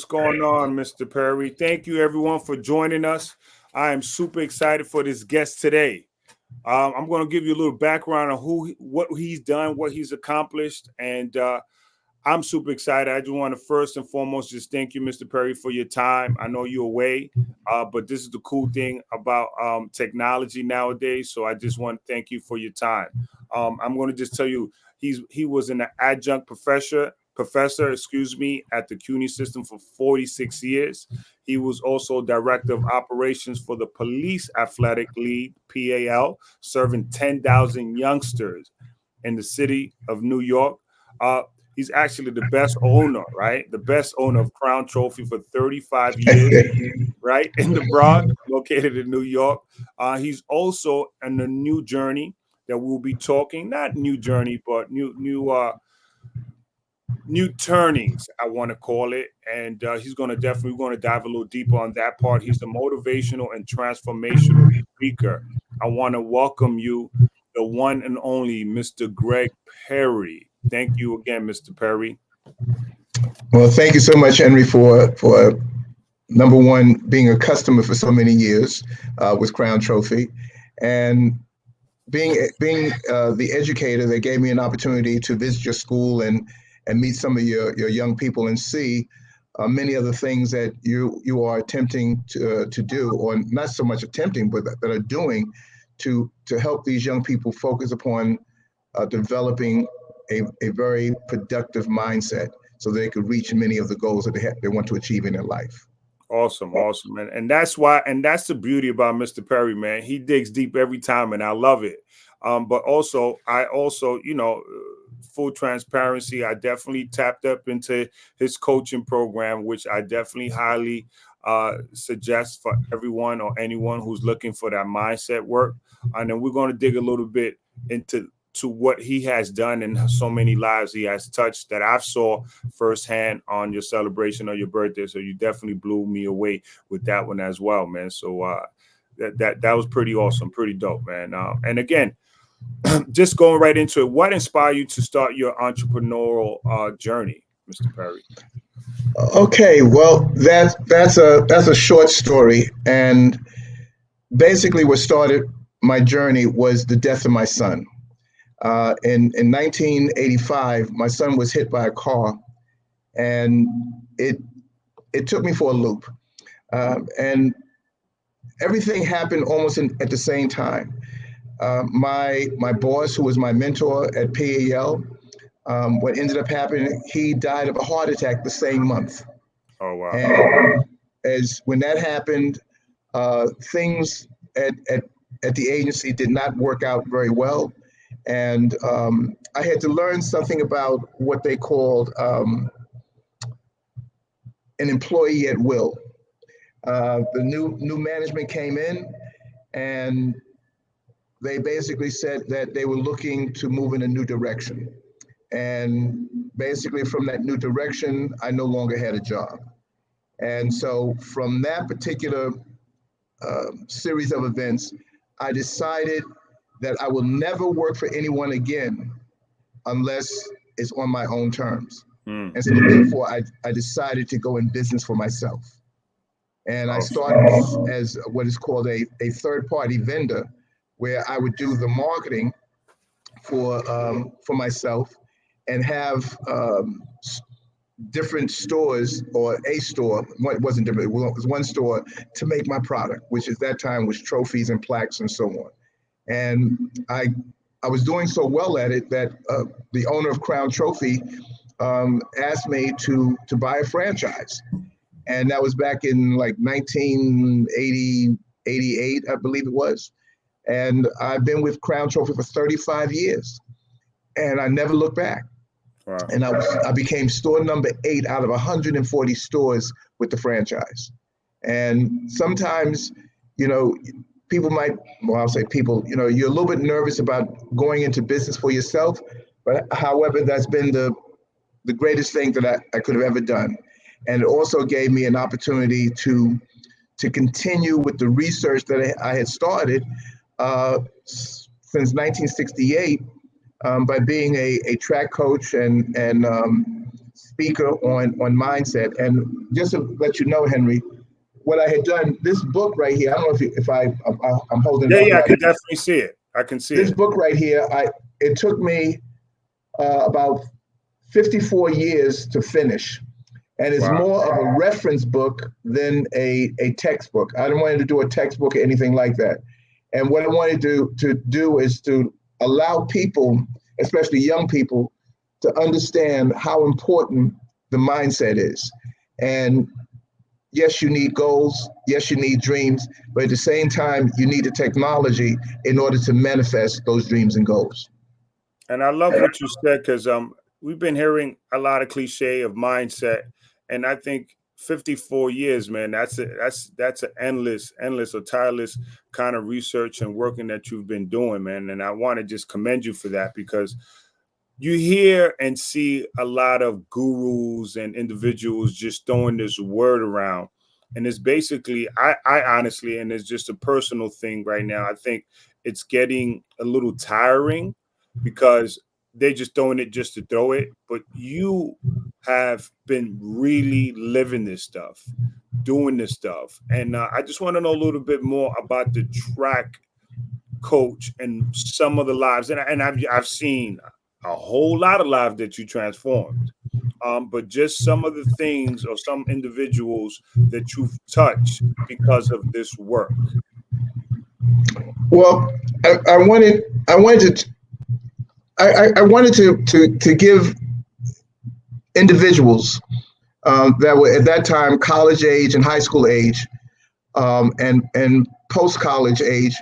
going on, Mr. Perry? Thank you, everyone, for joining us. I am super excited for this guest today. I'm going to give you a little background on what he's done, what he's accomplished, and I'm super excited. I just want to first and foremost just thank you, Mr. Perry, for your time. I know you're away, but this is the cool thing about technology nowadays. So I just want to thank you for your time. I'm going to just tell you, he was an adjunct professor, at the CUNY System for 46 years. He was also director of operations for the Police Athletic League, PAL, serving 10,000 youngsters in the city of New York. He's actually the best owner, right? The best owner of Crown Trophy for 35 years, right? In the Bronx, located in New York. He's also in a new journey that we'll be talking, not new journey, but new turnings, I want to call it. And we're going to dive a little deeper on that part. He's a motivational and transformational speaker. I want to welcome you, the one and only Mr. Greg Perry. Thank you again, Mr. Perry. Well, thank you so much, Henry, for number one, being a customer for so many years with Crown Trophy, and being the educator that gave me an opportunity to visit your school and meet some of your young people and see many of the things that you are attempting to do, or not so much attempting, but that are doing to help these young people focus upon developing a very productive mindset so they could reach many of the goals that they want to achieve in their life. Awesome. And that's the beauty about Mr. Perry, man. He digs deep every time, and I love it. But I also, full transparency, I definitely tapped up into his coaching program, which I definitely highly suggest for everyone or anyone who's looking for that mindset work. And then we're going to dig a little bit into what he has done and so many lives he has touched that I've saw firsthand on your celebration of your birthday. So you definitely blew me away with that one as well, man. So that was pretty awesome, pretty dope, man. And again, just going right into it, what inspired you to start your entrepreneurial journey, Mr. Perry? Okay, well, that's a short story, and basically what started my journey was the death of my son. In 1985, my son was hit by a car, and it took me for a loop. And everything happened almost at the same time. My boss, who was my mentor at PAL, what ended up happening, he died of a heart attack the same month. Oh, wow. And when that happened, things at the agency did not work out very well. And I had to learn something about what they called an employee at will. The new management came in, and they basically said that they were looking to move in a new direction. And basically from that new direction, I no longer had a job. And so from that particular series of events, I decided that I will never work for anyone again unless it's on my own terms. And so therefore I decided to go in business for myself. And I started as what is called a third-party vendor, where I would do the marketing for myself and have different stores, or a store. It wasn't different, it was one store to make my product, which at that time was trophies and plaques and so on. And I was doing so well at it that the owner of Crown Trophy asked me to buy a franchise. And that was back in like 1980, 88, I believe it was. And I've been with Crown Trophy for 35 years, and I never looked back. Wow. And I became store number 8 out of 140 stores with the franchise. And sometimes, people might, well, I'll say people, you're a little bit nervous about going into business for yourself, but however, that's been the greatest thing that I could have ever done. And it also gave me an opportunity to continue with the research that I had started since 1968 by being a track coach and speaker on mindset. And just to let you know, Henry, what I had done, this book right here, I don't know if I'm holding it up. Yeah, I can definitely see it. I can see this it. book right here. It took me about 54 years to finish, and it's more of a reference book than a textbook. I didn't want to do a textbook or anything like that. And what I wanted to do is to allow people, especially young people, to understand how important the mindset is. And yes, you need goals. Yes, you need dreams. But at the same time, you need the technology in order to manifest those dreams and goals. And I love what you said, because we've been hearing a lot of cliche of mindset, and I think 54 years, man, that's an endless or tireless kind of research and working that you've been doing, man. And I want to just commend you for that, because you hear and see a lot of gurus and individuals just throwing this word around. And it's basically, I honestly, and it's just a personal thing right now, I think it's getting a little tiring, because they're just throwing it just to throw it. But you have been really living this stuff, doing this stuff. And I just want to know a little bit more about the track coach and some of the lives. And I've seen a whole lot of lives that you transformed. But just some of the things or some individuals that you've touched because of this work. Well, I wanted to give individuals that were at that time college age and high school age, and post college age,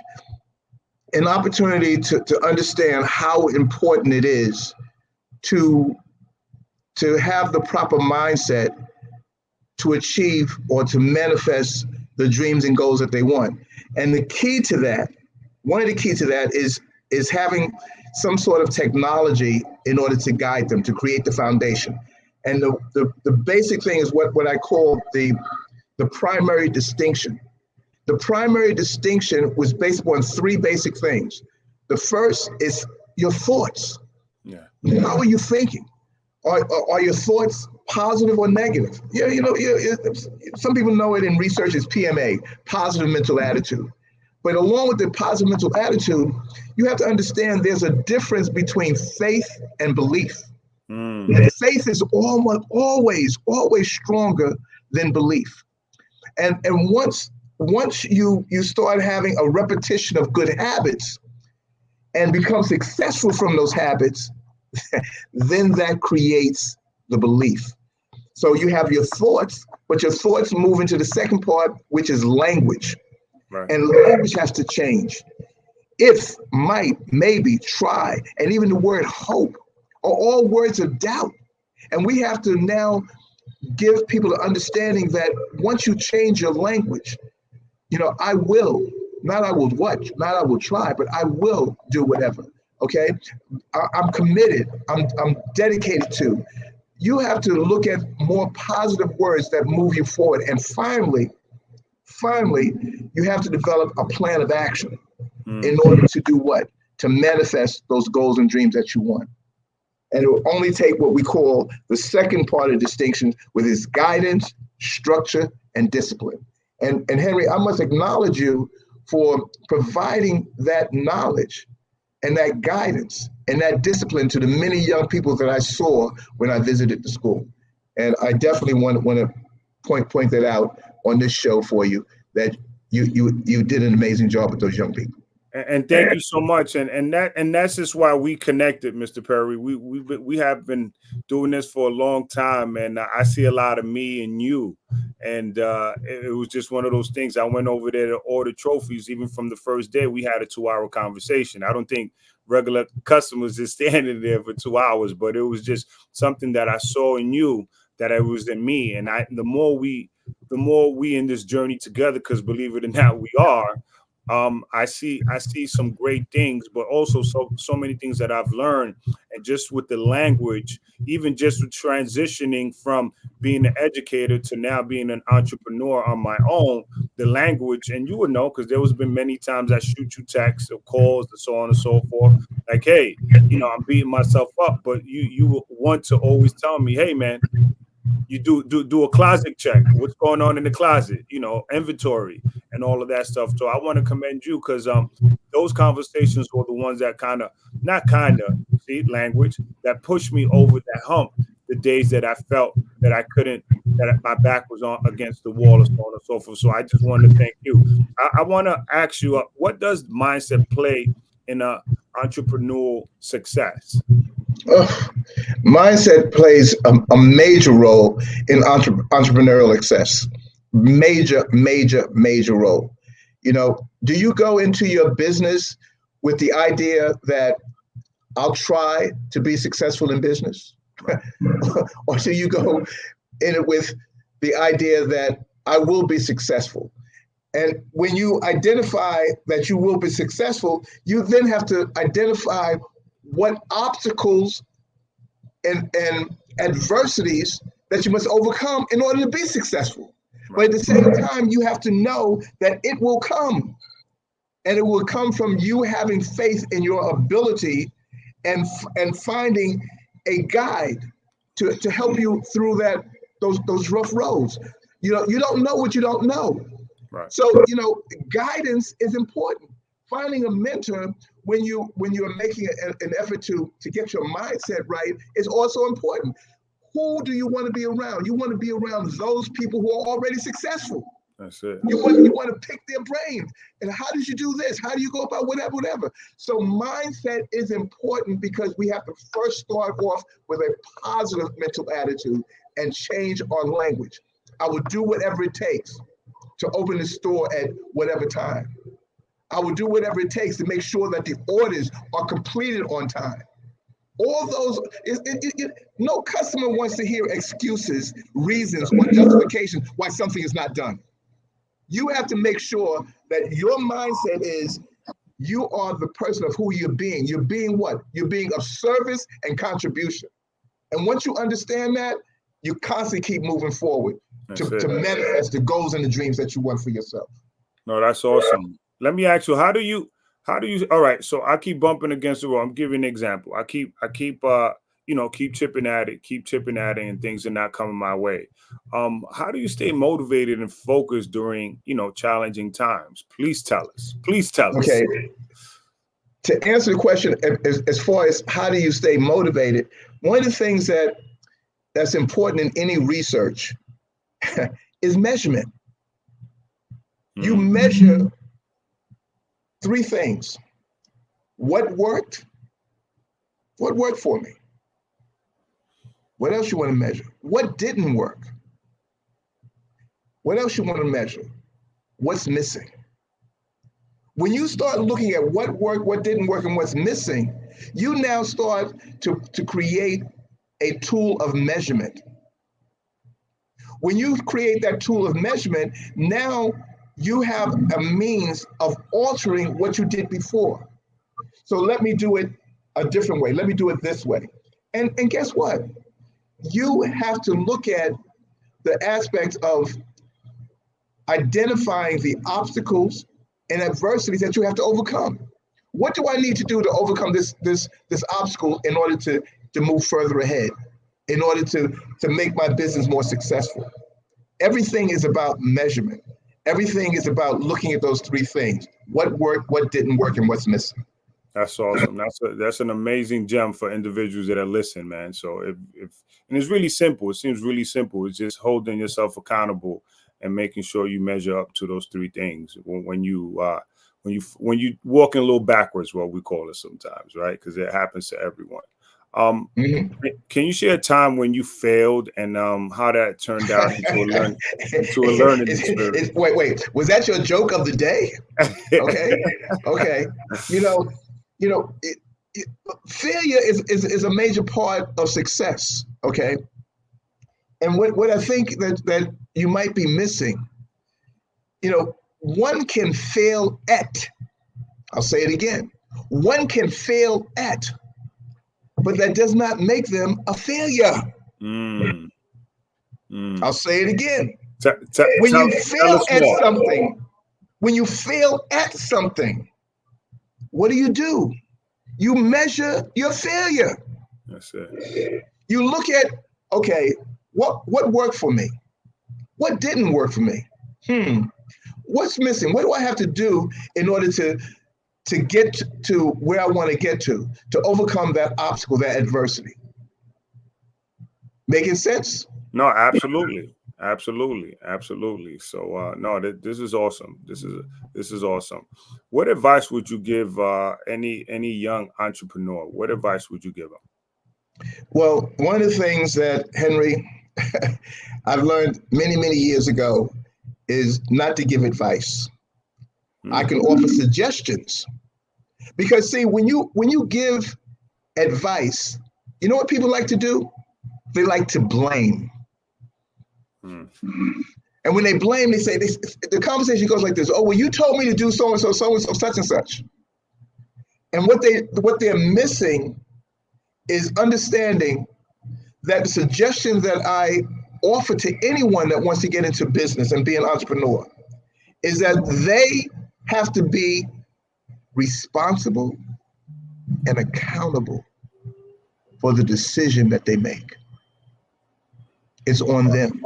an opportunity to understand how important it is to have the proper mindset to achieve or to manifest the dreams and goals that they want. And the key to that, one of the keys to that is having some sort of technology in order to guide them, to create the foundation. And the basic thing is what I call the primary distinction. The primary distinction was based upon three basic things. The first is your thoughts. Yeah. How are you thinking? Are your thoughts positive or negative? Yeah, some people know it in research as PMA, positive mental attitude. But along with the positive mental attitude, you have to understand there's a difference between faith and belief. And faith is always stronger than belief. And once you start having a repetition of good habits and become successful from those habits, then that creates the belief. So you have your thoughts, but your thoughts move into the second part, which is language. Right. And language has to change. If, might, maybe, try, and even the word hope are all words of doubt. And we have to now give people the understanding that once you change your language, I will, not I will what, not I will try, but I will do whatever. Okay, I'm committed. I'm dedicated to. You have to look at more positive words that move you forward. And finally, you have to develop a plan of action in order to do what? To manifest those goals and dreams that you want. And it will only take what we call the second part of distinction, with its guidance, structure, and discipline. And Henry, I must acknowledge you for providing that knowledge and that guidance and that discipline to the many young people that I saw when I visited the school. And I definitely want to point that out on this show for you, that you did an amazing job with those young people. And thank you so much. And that's just why we connected, Mr. Perry. We have been doing this for a long time, and I see a lot of me and you. And it was just one of those things. I went over there to order trophies. Even from the first day, we had a 2-hour conversation. I don't think regular customers is standing there for 2 hours, but it was just something that I saw in you, that it was in me. And the more we in this journey together, because believe it or not, we are. I see some great things, but also so many things that I've learned, and just with the language, even just with transitioning from being an educator to now being an entrepreneur on my own, the language, and you would know because there was been many times I shoot you texts or calls and so on and so forth, like, hey, I'm beating myself up, but you want to always tell me, hey man, you do a closet check. What's going on in the closet? Inventory and all of that stuff. So I want to commend you because those conversations were the ones that see language that pushed me over that hump. The days that I felt that I couldn't, that my back was on against the wall, and so on and so forth. So I just want to thank you. I want to ask you, what does mindset play in a entrepreneurial success? Mindset plays a major role in entrepreneurial success. Major role. Do you go into your business with the idea that I'll try to be successful in business? Or do you go in it with the idea that I will be successful? And when you identify that you will be successful, you then have to identify what obstacles and adversities that you must overcome in order to be successful. But at the same time, you have to know that it will come. And it will come from you having faith in your ability and finding a guide to help you through those rough roads. You don't know what you don't know. Right. So, guidance is important. Finding a mentor when you're making an effort to get your mindset right is also important. Who do you want to be around? You want to be around those people who are already successful. That's it. You want to pick their brains. And how did you do this? How do you go about whatever? So mindset is important because we have to first start off with a positive mental attitude and change our language. I will do whatever it takes to open the store at whatever time. I will do whatever it takes to make sure that the orders are completed on time. All those, no customer wants to hear excuses, reasons, or justifications why something is not done. You have to make sure that your mindset is you are the person of who you're being. You're being what? You're being of service and contribution. And once you understand that, you constantly keep moving forward to manifest the goals and the dreams that you want for yourself. No, that's awesome. Let me ask you, how do you, all right, so I keep bumping against the wall. I'm giving an example. I keep chipping at it and things are not coming my way. How do you stay motivated and focused during, challenging times? Please tell us. Okay. To answer the question, as far as how do you stay motivated, one of the things that's important in any research is measurement. You measure three things. What worked? What worked for me? What else you want to measure? What didn't work? What else you want to measure? What's missing? When you start looking at what worked, what didn't work, and what's missing, you now start to create a tool of measurement. When you create that tool of measurement, now you have a means of altering what you did before. So let me do it a different way. Let me do it this way. And guess what? You have to look at the aspects of identifying the obstacles and adversities that you have to overcome. What do I need to do to overcome this obstacle in order to move further ahead, in order to make my business more successful? Everything is about measurement. Everything is about looking at those three things: what worked, what didn't work, and what's missing. That's awesome. That's an amazing gem for individuals that are listening, man. So if and it's really simple. It seems really simple. It's just holding yourself accountable and making sure you measure up to those three things when you walking a little backwards, what we call it sometimes, right? Because it happens to everyone. Can you share a time when you failed and how that turned out into a learning experience? Wait, was that your joke of the day? Okay. Failure is a major part of success. Okay. And what I think that you might be missing, one can fail at, I'll say it again, one can fail at, but that does not make them a failure. I'll say it again. When you fail at something, what do? You measure your failure. That's it. You look at, okay, what worked for me? What didn't work for me? What's missing? What do I have to do in order to get to where I want to get to overcome that obstacle, that adversity? Making sense? No, absolutely. So no, this is awesome. This is awesome. What advice would you give any young entrepreneur? What advice would you give them? Well, one of the things that, Henry, I've learned many years ago is not to give advice. I can offer suggestions, because see, when you give advice, you know what people like to do? They like to blame. And when they blame, they say, the conversation goes like this: oh, well, you told me to do so and so, such and such. And what they're missing is understanding that the suggestions that I offer to anyone that wants to get into business and be an entrepreneur is that they have to be responsible and accountable for the decision that they make. It's on them.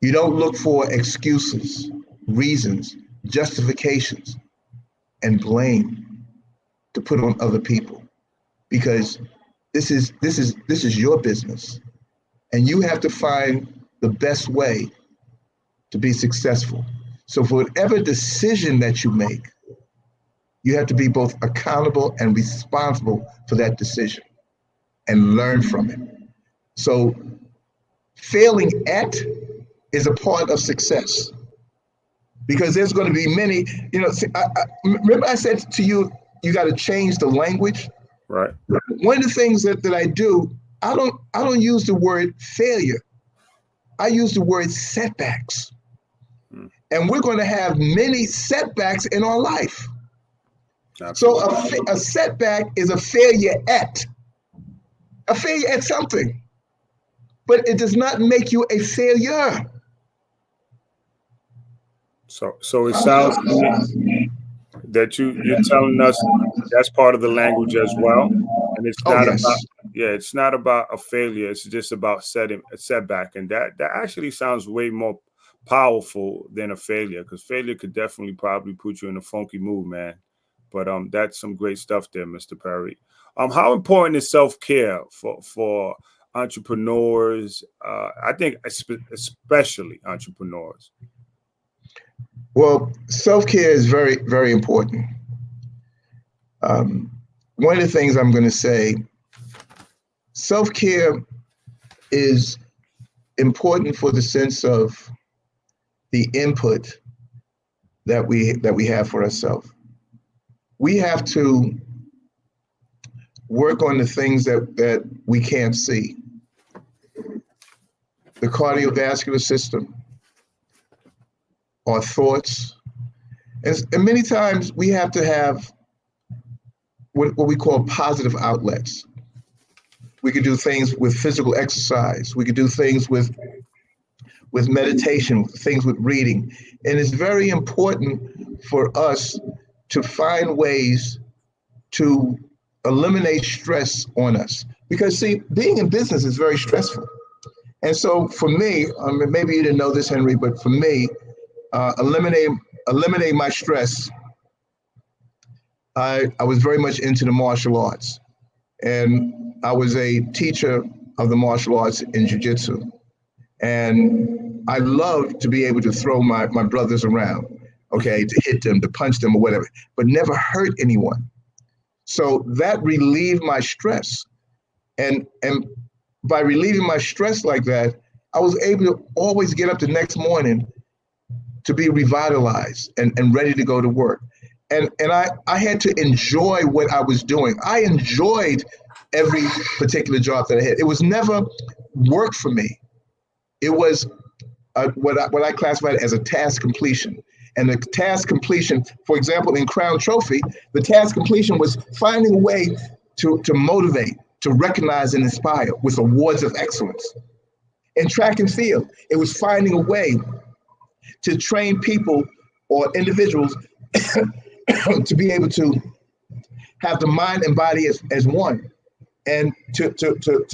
You don't look for excuses, reasons, justifications, and blame to put on other people, because this is your business, and you have to find the best way to be successful. So for whatever decision that you make, you have to be both accountable and responsible for that decision and learn from it. So failing at is a part of success, because there's going to be many, remember I said to you, you got to change the language. Right. One of the things that I do, I don't use the word failure. I use the word setbacks. And we're going to have many setbacks in our life. Absolutely. So a setback is a failure at something, but it does not make you a failure. So it sounds to me that you're telling us that's part of the language as well, and it's not it's not about a failure. It's just about setting a setback, and that actually sounds way more powerful than a failure, because failure could definitely probably put you in a funky mood, man. But that's some great stuff there, Mr. Perry. How important is self-care for entrepreneurs? I think especially entrepreneurs. Well, self-care is very, very important. One of the things I'm going to say, self-care is important for the sense of the input that we have for ourselves. We have to work on the things that we can't see. The cardiovascular system, our thoughts, and many times we have to have what we call positive outlets. We could do things with physical exercise. We could do things with meditation, things with reading. And it's very important for us to find ways to eliminate stress on us. Because see, being in business is very stressful. And so for me, maybe you didn't know this, Henry, but for me, eliminate my stress. I was very much into the martial arts, and I was a teacher of the martial arts in jiu-jitsu. And I loved to be able to throw my brothers around, okay, to hit them, to punch them or whatever, but never hurt anyone. So that relieved my stress. And by relieving my stress like that, I was able to always get up the next morning to be revitalized and ready to go to work. And I had to enjoy what I was doing. I enjoyed every particular job that I had. It was never work for me. It was what I classified as a task completion. And the task completion, for example, in Crown Trophy, the task completion was finding a way to motivate, to recognize and inspire with awards of excellence. In track and field, it was finding a way to train people or individuals to be able to have the mind and body as one, and to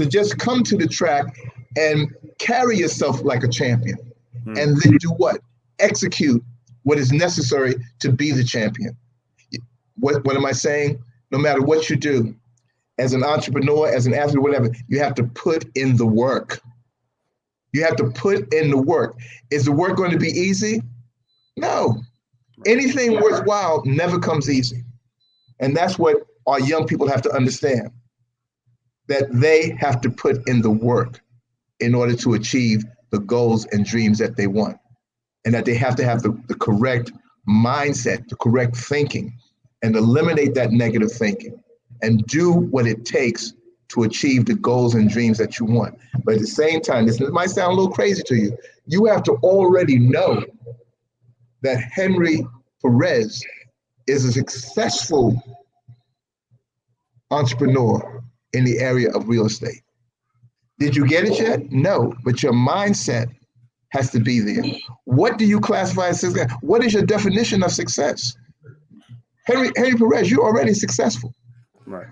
just come to the track and carry yourself like a champion, and then do what? Execute what is necessary to be the champion. What am I saying? No matter what you do, as an entrepreneur, as an athlete, whatever, you have to put in the work. You have to put in the work. Is the work going to be easy? No. Anything worthwhile never comes easy. And that's what our young people have to understand, that they have to put in the work in order to achieve the goals and dreams that they want. And that they have to have the correct mindset, the correct thinking, and eliminate that negative thinking and do what it takes to achieve the goals and dreams that you want. But at the same time, this might sound a little crazy to you, you have to already know that Henry Perez is a successful entrepreneur in the area of real estate. Did you get it yet? No, but your mindset has to be there. What do you classify as success? What is your definition of success? Henry Perez, you're already successful. Right.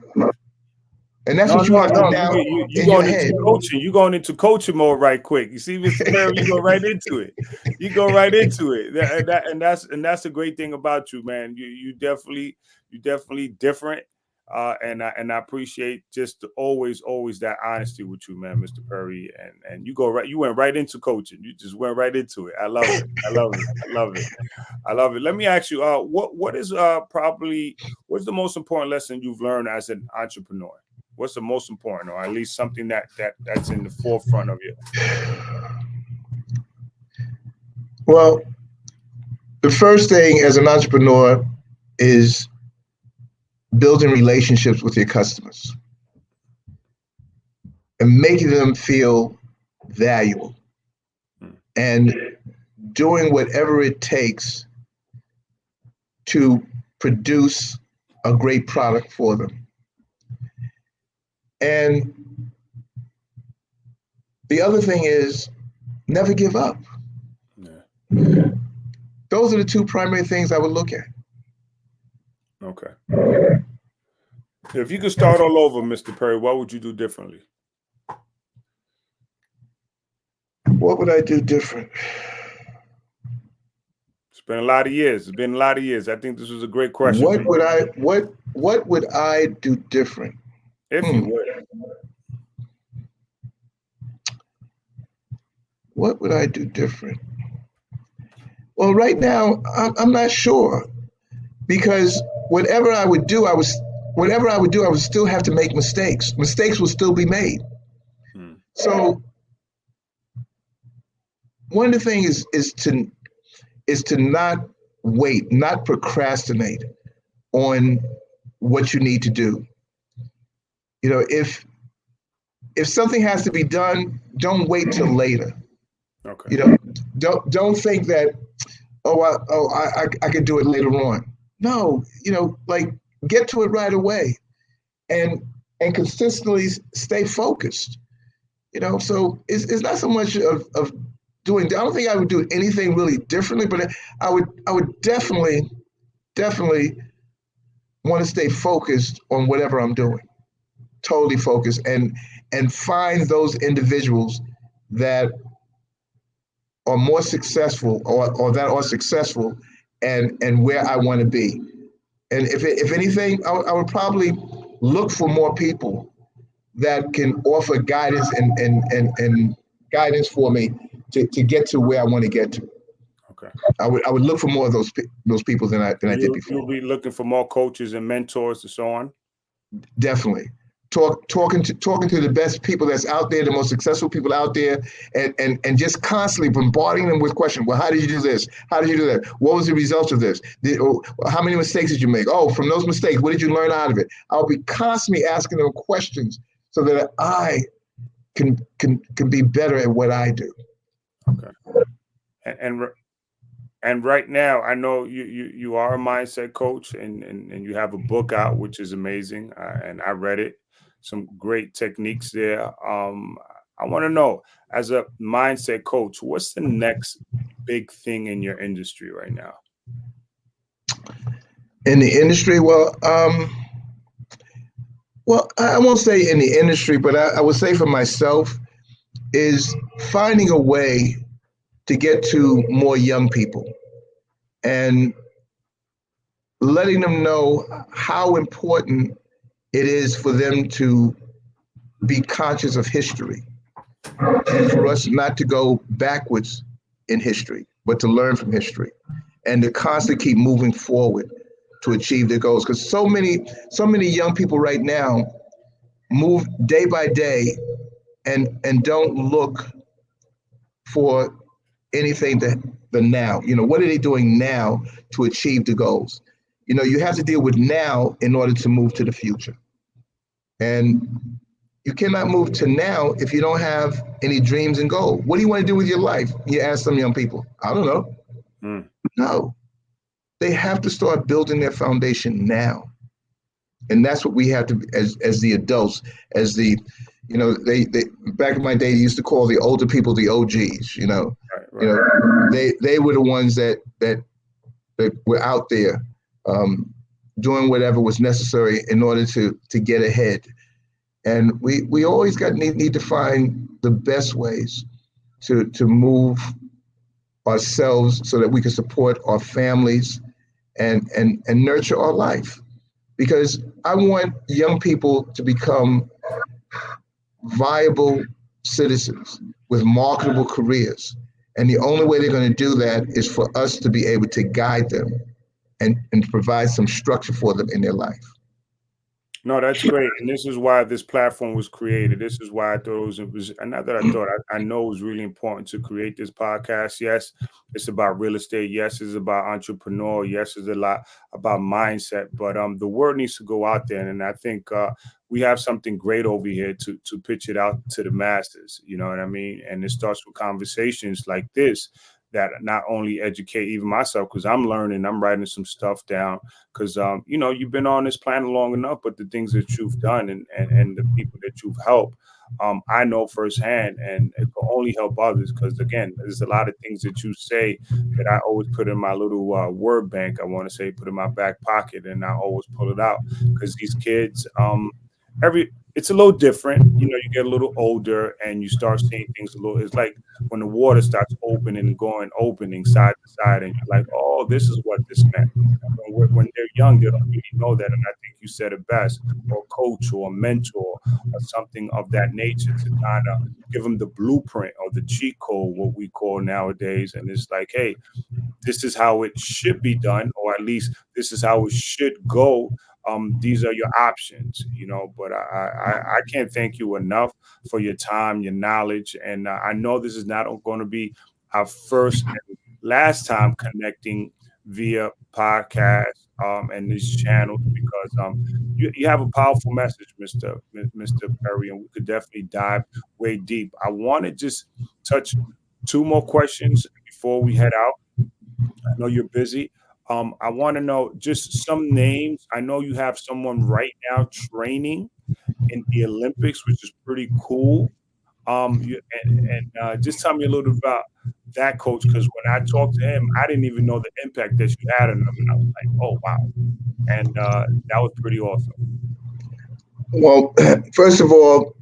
And that's what you have to now you in going your head. into coaching. You going into coaching mode right quick. You see, Mr. Perry, you go right into it. You go right into it. And that's the great thing about you, man. You definitely different. And I appreciate just always that honesty with you, man, Mr. Perry. And you went right into coaching. You just went right into it. I love it. I love it. Let me ask you, what's the most important lesson you've learned as an entrepreneur? What's the most important, or at least something that's in the forefront of you? Well, the first thing as an entrepreneur is building relationships with your customers and making them feel valuable and doing whatever it takes to produce a great product for them. And the other thing is never give up. Yeah. Those are the two primary things I would look at. Okay. If you could start all over, Mr. Perry, what would you do differently? What would I do different? It's been a lot of years. I think this was a great question. What would I do different? If you would. What would I do different? Well, right now, I'm not sure, because whatever I would do, I would still have to make mistakes. Mistakes will still be made. So one of the things is to not wait, not procrastinate on what you need to do. You know, if something has to be done, don't wait till later. Okay. You know, don't think that, I could do it later on. No, you know, like, get to it right away, and consistently stay focused. You know, so it's not so much of doing. I don't think I would do anything really differently, but I would definitely want to stay focused on whatever I'm doing. Totally focused, and find those individuals that are more successful or that are successful and where I want to be. And if anything, I would probably look for more people that can offer guidance and guidance for me to get to where I want to get to. Okay. I would look for more of those people than I did before. You'll be looking for more coaches and mentors and so on. Definitely. Talking to the best people that's out there, the most successful people out there, and just constantly bombarding them with questions. Well, how did you do this? How did you do that? What was the result of this? How many mistakes did you make? Oh, from those mistakes, what did you learn out of it? I'll be constantly asking them questions so that I can be better at what I do. Okay. and and right now, I know you are a mindset coach, and you have a book out, which is amazing, and I read it. Some great techniques there. I want to know, as a mindset coach, what's the next big thing in your industry right now? In the industry, well, I won't say in the industry, but I would say for myself is finding a way to get to more young people and letting them know how important it is for them to be conscious of history and for us not to go backwards in history, but to learn from history and to constantly keep moving forward to achieve their goals. Because so many young people right now move day by day and don't look for anything that the now. What are they doing now to achieve the goals? You have to deal with now in order to move to the future. And you cannot move to now if you don't have any dreams and goals. What do you want to do with your life? You ask some young people. I don't know. Mm. No. They have to start building their foundation now. And that's what we have to, as the adults, as the, they back in my day, they used to call the older people the OGs. Right, right. They were the ones that were out there doing whatever was necessary in order to get ahead. And we always need to find the best ways to move ourselves so that we can support our families and nurture our life. Because I want young people to become viable citizens with marketable careers. And the only way they're going to do that is for us to be able to guide them and provide some structure for them in their life. No, that's great, and this is why this platform was created. This is why I thought it was and not that I thought, I know it was really important to create this podcast. Yes, it's about real estate. Yes, it's about entrepreneur. Yes, it's a lot about mindset. But the word needs to go out there, and I think we have something great over here to pitch it out to the masses. You know what I mean? And it starts with conversations like this that not only educate even myself, because I'm learning, I'm writing some stuff down, because you've been on this planet long enough, but the things that you've done and the people that you've helped, I know firsthand, and it will only help others, because again, there's a lot of things that you say that I always put in my little word bank. I want to say put in my back pocket, and I always pull it out, because these kids, it's a little different. You get a little older and you start seeing things a little. It's like when the water starts opening and opening side to side, and you're like, oh, this is what this meant. When they're young, they don't really know that. And I think you said it best, or a coach or a mentor or something of that nature to kind of give them the blueprint or the cheat code, what we call nowadays. And it's like, hey, this is how it should be done, or at least this is how it should go. These are your options, but I can't thank you enough for your time, your knowledge. And I know this is not going to be our first and last time connecting via podcast and these channels, because you have a powerful message, Mr. Perry, and we could definitely dive way deep. I want to just touch two more questions before we head out. I know you're busy. I want to know just some names. I know you have someone right now training in the Olympics, which is pretty cool. Just tell me a little about that coach, because when I talked to him, I didn't even know the impact that you had on him, and I was like, oh wow, and that was pretty awesome. Well, first of all,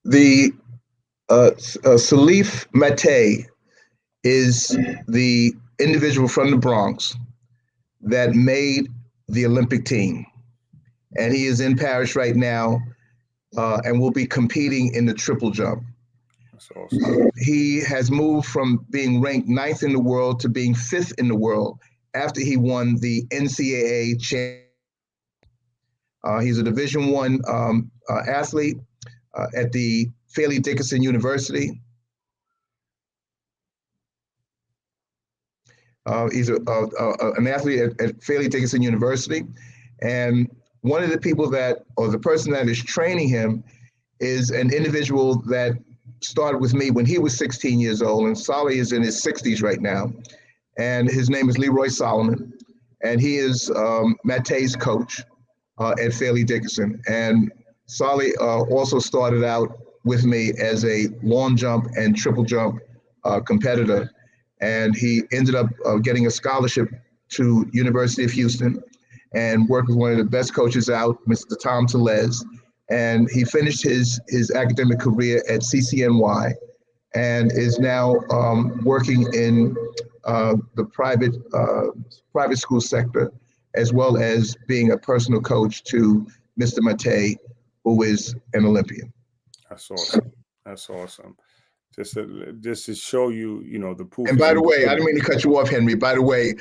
the Salif Mate is the individual from the Bronx that made the Olympic team. And he is in Paris right now and will be competing in the triple jump. That's awesome. He has moved from being ranked 9th in the world to being 5th in the world after he won the NCAA championship. He's a Division I athlete at the Fairleigh Dickinson University. He's an athlete at Fairleigh Dickinson University. And one of the people or the person that is training him is an individual that started with me when he was 16 years old, and Solly is in his 60s right now. And his name is Leroy Solomon, and he is Mate's coach at Fairleigh Dickinson. And Solly also started out with me as a long jump and triple jump competitor, and he ended up getting a scholarship to University of Houston and worked with one of the best coaches out, Mr. Tom Tellez. And he finished his academic career at CCNY and is now working in the private school sector, as well as being a personal coach to Mr. Mate, who is an Olympian. That's awesome. That's awesome. Just to show you, the proof. And by the way, I didn't mean to cut you off, Henry. By the way,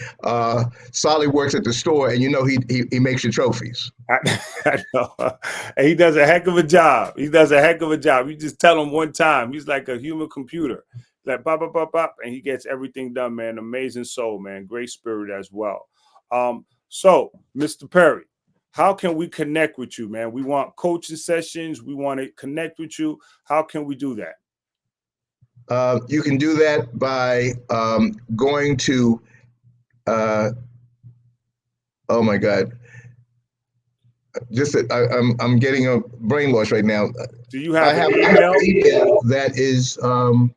Solly works at the store, and he makes your trophies. I know. And he does a heck of a job. You just tell him one time. He's like a human computer. Like bop, bop, bop, bop, and he gets everything done, man. Amazing soul, man. Great spirit as well. So, Mr. Perry, how can we connect with you, man? We want coaching sessions. We want to connect with you. How can we do that? You can do that by going to, oh my God, I'm getting a brainwash right now. Do you have an email? I have an email that is, I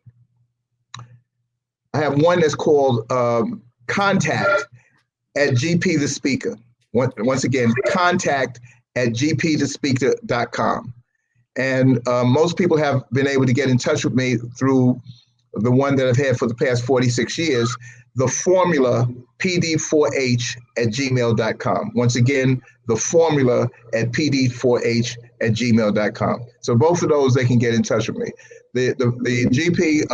have one that's called contact@gpthespeaker. Once again, contact@gpthespeaker.com. And most people have been able to get in touch with me through the one that I've had for the past 46 years, the formula pd4h@gmail.com. Once again, the formula at pd4h@gmail.com. So both of those, they can get in touch with me. The GP,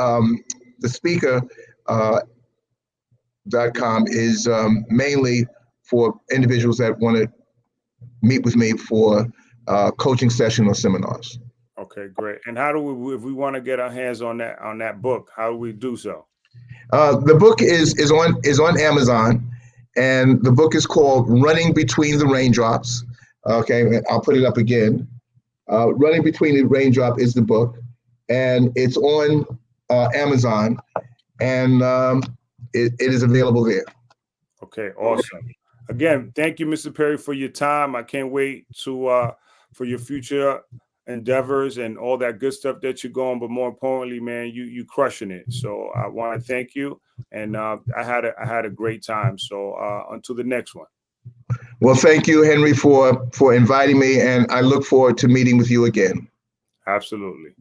the speaker.com is mainly for individuals that want to meet with me for coaching session or seminars. Okay, great. And how do we, if we want to get our hands on that book, how do we do so? The book is on Amazon, and the book is called Running Between the Raindrops. Okay, I'll put it up again. Running Between the Raindrop is the book, and it's on Amazon, and it is available there. Okay, awesome. Again, thank you, Mr. Perry, for your time. I can't wait to for your future endeavors and all that good stuff that you're going. But more importantly, man, you crushing it. So I want to thank you, and I had a great time. So until the next one. Well, thank you, Henry, for inviting me, and I look forward to meeting with you again. Absolutely.